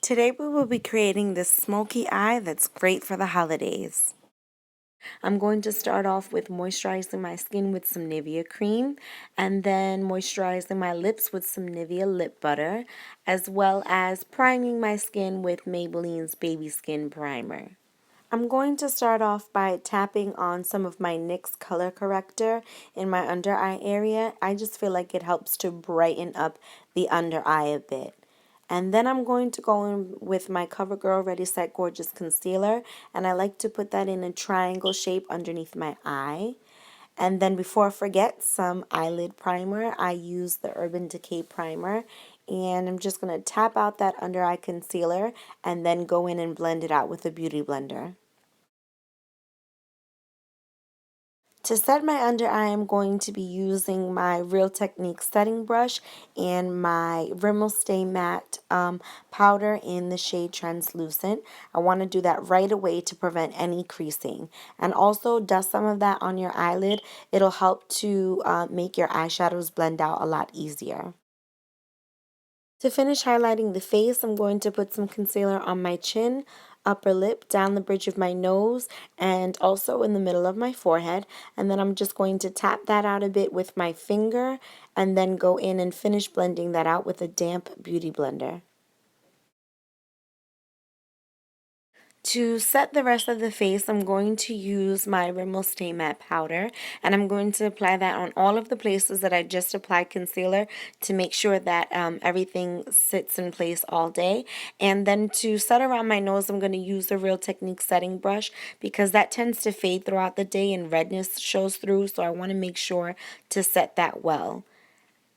Today we will be creating this smoky eye that's great for the holidays. I'm going to start off with moisturizing my skin with some Nivea cream and then moisturizing my lips with some Nivea lip butter, as well as priming my skin with Maybelline's Baby Skin Primer. I'm going to start off by tapping on some of my NYX color corrector in my under eye area. I just feel like it helps to brighten up the under eye a bit. And then I'm going to go in with my Covergirl Ready Set Gorgeous Concealer, and I like to put that in a triangle shape underneath my eye. And then before I forget, some eyelid primer. I use the Urban Decay primer, and I'm just going to tap out that under eye concealer and then go in and blend it out with a beauty blender. To set my under eye, I'm going to be using my Real Technique setting brush and my Rimmel Stay Matte powder in the shade Translucent. I want to do that right away to prevent any creasing. And also dust some of that on your eyelid. It'll help to make your eyeshadows blend out a lot easier. To finish highlighting the face, I'm going to put some concealer on my chin, upper lip, down the bridge of my nose, and also in the middle of my forehead. And then I'm just going to tap that out a bit with my finger and then go in and finish blending that out with a damp beauty blender. To set the rest of the face, I'm going to use my Rimmel Stay Matte powder, and I'm going to apply that on all of the places that I just applied concealer to make sure that everything sits in place all day. And then to set around my nose, I'm going to use the Real Technique setting brush because that tends to fade throughout the day and redness shows through, so I want to make sure to set that well.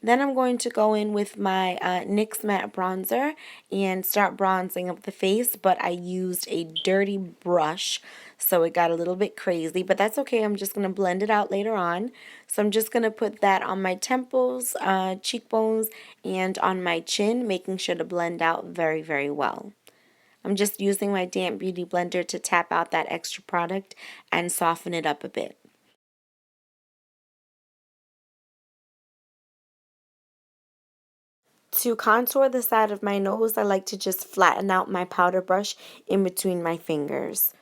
Then I'm going to go in with my NYX matte bronzer and start bronzing up the face, but I used a dirty brush, so it got a little bit crazy, but that's okay. I'm just going to blend it out later on. So I'm just going to put that on my temples, cheekbones, and on my chin, making sure to blend out very, very well. I'm just using my damp beauty blender to tap out that extra product and soften it up a bit. To contour the side of my nose, I like to just flatten out my powder brush in between my fingers.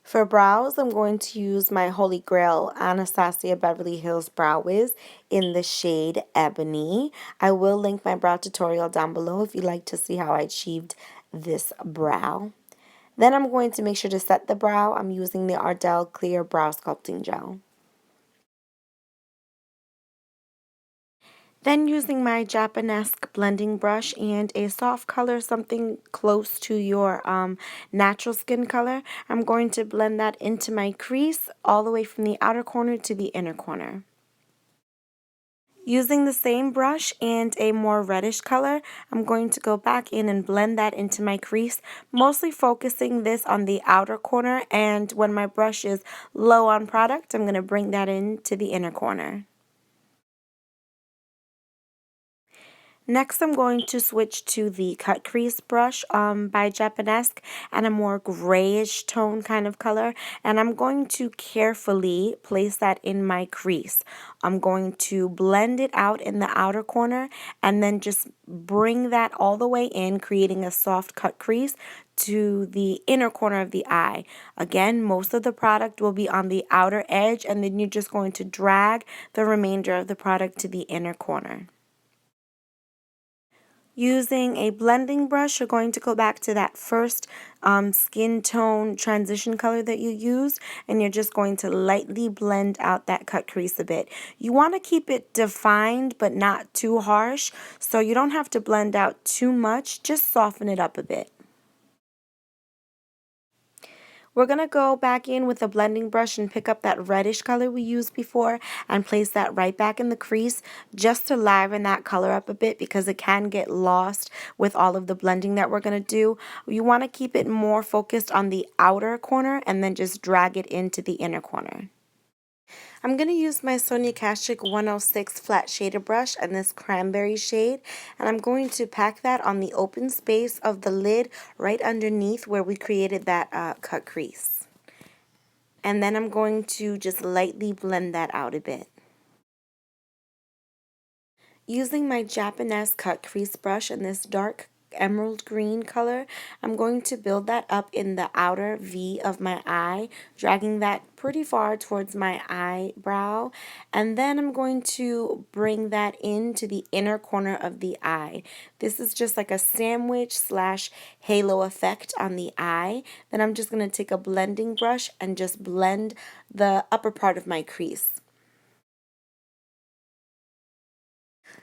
For brows, I'm going to use my Holy Grail Anastasia Beverly Hills Brow Wiz in the shade Ebony. I will link my brow tutorial down below if you'd like to see how I achieved this brow. Then I'm going to make sure to set the brow. I'm using the Ardell Clear Brow Sculpting Gel. Then using my Japanesque blending brush and a soft color, something close to your natural skin color, I'm going to blend that into my crease all the way from the outer corner to the inner corner. Using the same brush and a more reddish color, I'm going to go back in and blend that into my crease, mostly focusing this on the outer corner, and when my brush is low on product, I'm going to bring that into the inner corner. Next, I'm going to switch to the Cut Crease brush by Japanesque and a more grayish tone kind of color. And I'm going to carefully place that in my crease. I'm going to blend it out in the outer corner and then just bring that all the way in, creating a soft cut crease to the inner corner of the eye. Again, most of the product will be on the outer edge, and then you're just going to drag the remainder of the product to the inner corner. Using a blending brush, you're going to go back to that first skin tone transition color that you used, and you're just going to lightly blend out that cut crease a bit. You want to keep it defined but not too harsh, so you don't have to blend out too much, just soften it up a bit. We're going to go back in with a blending brush and pick up that reddish color we used before and place that right back in the crease just to liven that color up a bit because it can get lost with all of the blending that we're going to do. You want to keep it more focused on the outer corner and then just drag it into the inner corner. I'm going to use my Sonia Kashuk 106 flat shader brush and this cranberry shade, and I'm going to pack that on the open space of the lid right underneath where we created that cut crease. And then I'm going to just lightly blend that out a bit. Using my Japanese cut crease brush in this dark emerald green color, I'm going to build that up in the outer V of my eye, dragging that pretty far towards my eyebrow, and then I'm going to bring that into the inner corner of the eye. This is just like a sandwich slash halo effect on the eye. Then I'm just going to take a blending brush and just blend the upper part of my crease.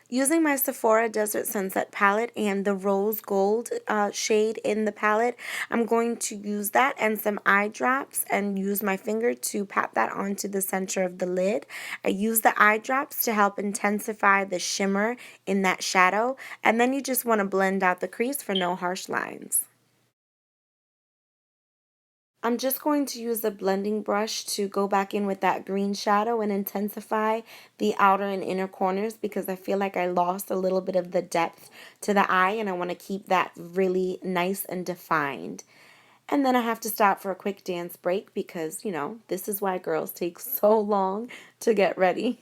Using my Sephora Desert Sunset palette and the rose gold shade in the palette, I'm going to use that and some eye drops and use my finger to pat that onto the center of the lid. I use the eye drops to help intensify the shimmer in that shadow, and then you just want to blend out the crease for no harsh lines. I'm just going to use a blending brush to go back in with that green shadow and intensify the outer and inner corners because I feel like I lost a little bit of the depth to the eye and I want to keep that really nice and defined. And then I have to stop for a quick dance break because, this is why girls take so long to get ready.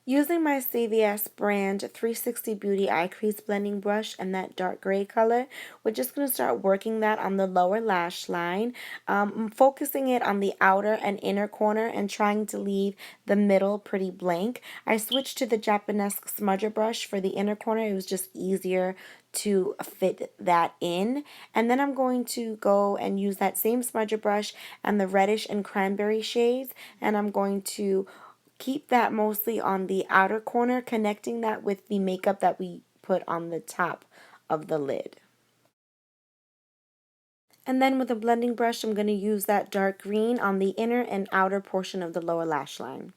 Using my CVS brand 360 Beauty Eye Crease Blending Brush and that dark gray color, we're just going to start working that on the lower lash line, focusing it on the outer and inner corner and trying to leave the middle pretty blank. I switched to the Japanese smudger brush for the inner corner. It was just easier to fit that in. And then I'm going to go and use that same smudger brush and the reddish and cranberry shades, and I'm going to keep that mostly on the outer corner, connecting that with the makeup that we put on the top of the lid. And then with a blending brush, I'm going to use that dark green on the inner and outer portion of the lower lash line.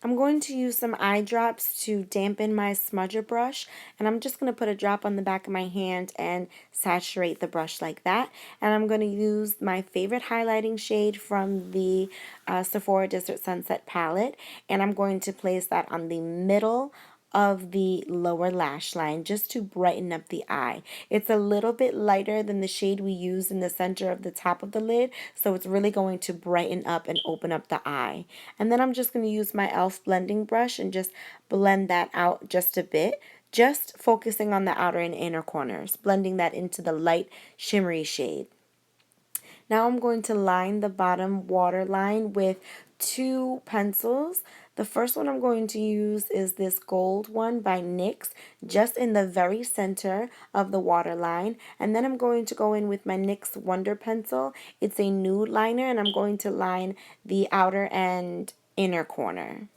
I'm going to use some eye drops to dampen my smudger brush, and I'm just going to put a drop on the back of my hand and saturate the brush like that. And I'm going to use my favorite highlighting shade from the Sephora Desert Sunset palette, and I'm going to place that on the middle of the lower lash line just to brighten up the eye. It's a little bit lighter than the shade we use in the center of the top of the lid, so it's really going to brighten up and open up the eye. And then I'm just going to use my e.l.f. blending brush and just blend that out just a bit, just focusing on the outer and inner corners, blending that into the light shimmery shade. Now I'm going to line the bottom waterline with two pencils. The first one I'm going to use is this gold one by NYX, just in the very center of the waterline. And then I'm going to go in with my NYX Wonder Pencil. It's a nude liner, and I'm going to line the outer and inner corner.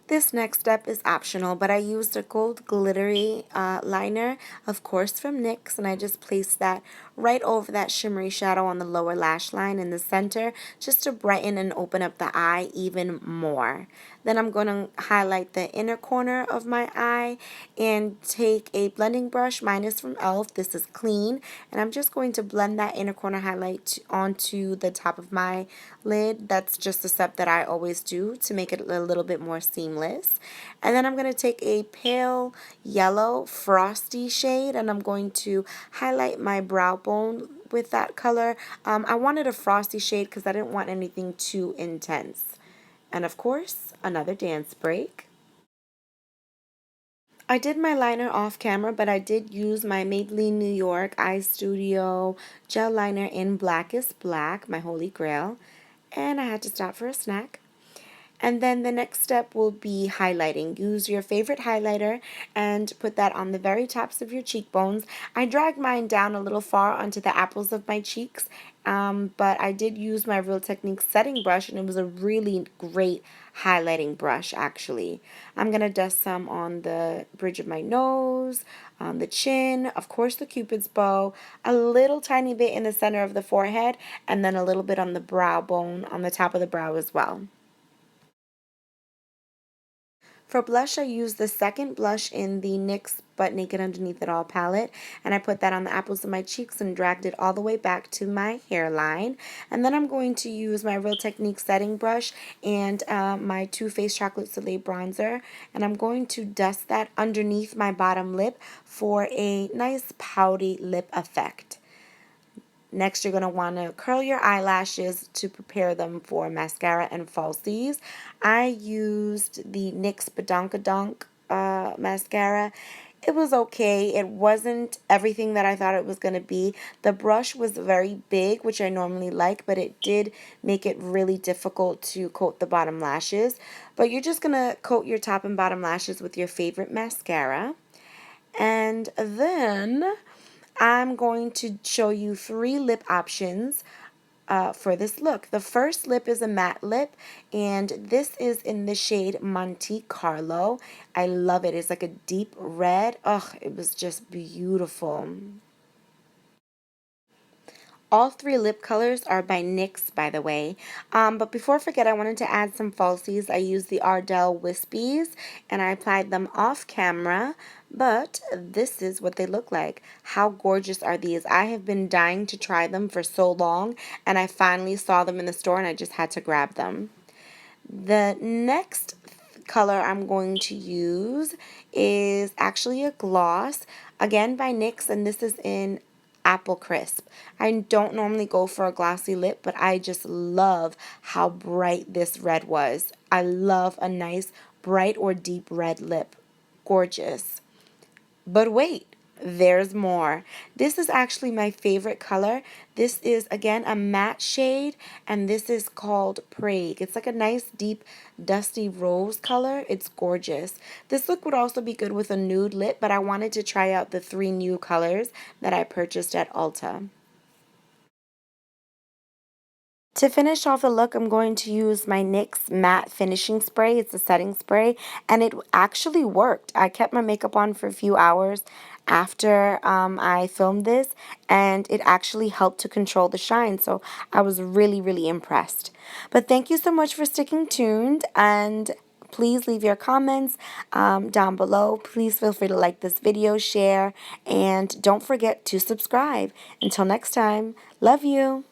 This next step is optional, but I used a gold glittery liner, of course from NYX, and I just placed that right over that shimmery shadow on the lower lash line in the center, just to brighten and open up the eye even more. Then I'm going to highlight the inner corner of my eye and take a blending brush. Mine is from e.l.f. This is clean, and I'm just going to blend that inner corner highlight onto the top of my lid. That's just a step that I always do to make it a little bit more seamless. And then I'm going to take a pale yellow frosty shade, and I'm going to highlight my brow bone with that color. I wanted a frosty shade because I didn't want anything too intense. And of course, another dance break. I did my liner off camera, but I did use my Maybelline New York EyeStudio gel liner in Blackest Black, my holy grail. And I had to stop for a snack. And then the next step will be highlighting. Use your favorite highlighter and put that on the very tops of your cheekbones. I dragged mine down a little far onto the apples of my cheeks, but I did use my Real Techniques setting brush, and it was a really great highlighting brush, actually. I'm going to dust some on the bridge of my nose, on the chin, of course the Cupid's bow, a little tiny bit in the center of the forehead, and then a little bit on the brow bone, on the top of the brow as well. For blush, I used the second blush in the NYX Butt Naked Underneath It All palette, and I put that on the apples of my cheeks and dragged it all the way back to my hairline. And then I'm going to use my Real Techniques setting brush and my Too Faced Chocolate Soleil bronzer, and I'm going to dust that underneath my bottom lip for a nice pouty lip effect. Next, you're going to want to curl your eyelashes to prepare them for mascara and falsies. I used the NYX BADUNKADUNK mascara. It was okay. It wasn't everything that I thought it was going to be. The brush was very big, which I normally like, but it did make it really difficult to coat the bottom lashes. But you're just going to coat your top and bottom lashes with your favorite mascara. And then I'm going to show you 3 lip options for this look. The first lip is a matte lip, and this is in the shade Monte Carlo. I love it. It's like a deep red. Ugh, it was just beautiful. All 3 lip colors are by NYX, by the way. But before I forget, I wanted to add some falsies. I used the ARDELL Wispies, and I applied them off camera. But this is what they look like. How gorgeous are these? I have been dying to try them for so long, and I finally saw them in the store, and I just had to grab them. The next color I'm going to use is actually a gloss, again by NYX, and this is in Apple Crisp. I don't normally go for a glossy lip, but I just love how bright this red was. I love a nice bright or deep red lip. Gorgeous. But wait, there's more. This is actually my favorite color. This is, again, a matte shade, and this is called Prague. It's like a nice, deep, dusty rose color. It's gorgeous. This look would also be good with a nude lip, but I wanted to try out the 3 new colors that I purchased at Ulta. To finish off the look, I'm going to use my NYX Matte Finishing Spray. It's a setting spray, and it actually worked. I kept my makeup on for a few hours after I filmed this, and it actually helped to control the shine, so I was really, really impressed. But thank you so much for sticking tuned, and please leave your comments down below. Please feel free to like this video, share, and don't forget to subscribe. Until next time, love you.